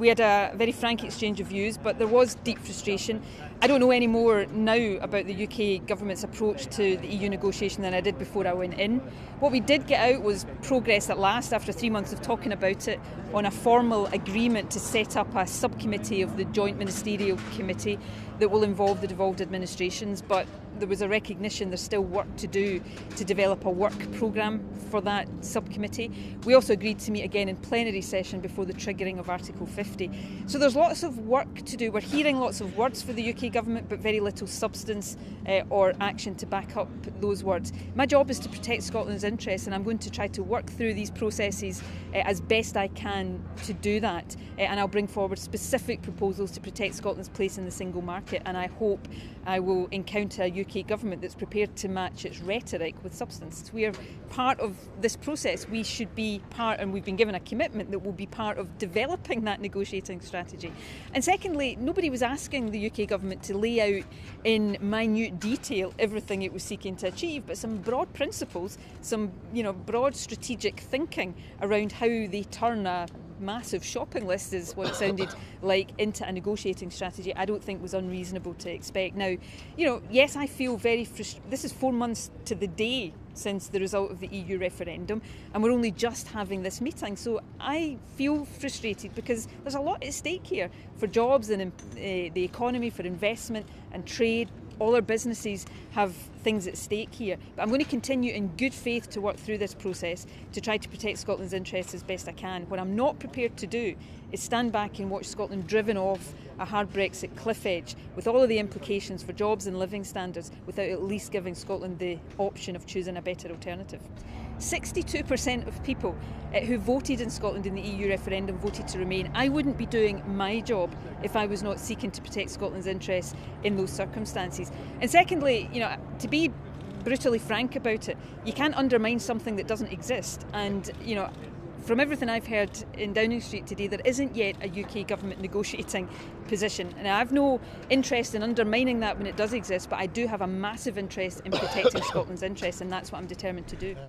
We had a very frank exchange of views, but there was deep frustration. I don't know any more now about the UK government's approach to the EU negotiation than I did before I went in. What we did get out was progress at last, after 3 months of talking about it, on a formal agreement to set up a subcommittee of the Joint Ministerial Committee that will involve the devolved administrations, but there was a recognition there's still work to do to develop a work programme for that subcommittee. We also agreed to meet again in plenary session before the triggering of Article 50. So there's lots of work to do. We're hearing lots of words for the UK government, but very little substance or action to back up those words. My job is to protect Scotland's interests, and I'm going to try to work through these processes as best I can to do that. And I'll bring forward specific proposals to protect Scotland's place in the single market, and I hope I will encounter a UK government that's prepared to match its rhetoric with substance. We are part of this process. We should be part, and we've been given a commitment that we'll be part of developing that negotiating strategy. And secondly, nobody was asking the UK government to lay out in minute detail everything it was seeking to achieve, but some broad principles, some broad strategic thinking around how they turn a massive shopping list, is what it sounded like, into a negotiating strategy, I don't think was unreasonable to expect. Now, yes, I feel very frustrated. This is 4 months to the day since the result of the EU referendum, and we're only just having this meeting. So I feel frustrated because there's a lot at stake here for jobs and the economy, for investment and trade. All our businesses have things at stake here. But I'm going to continue in good faith to work through this process to try to protect Scotland's interests as best I can. What I'm not prepared to do is stand back and watch Scotland driven off a hard Brexit cliff edge with all of the implications for jobs and living standards without at least giving Scotland the option of choosing a better alternative. 62% of people who voted in Scotland in the EU referendum voted to remain. I wouldn't be doing my job if I was not seeking to protect Scotland's interests in those circumstances. And secondly, to be brutally frank about it, you can't undermine something that doesn't exist. And, from everything I've heard in Downing Street today, there isn't yet a UK government negotiating position. And I have no interest in undermining that when it does exist, but I do have a massive interest in protecting Scotland's interests, and that's what I'm determined to do.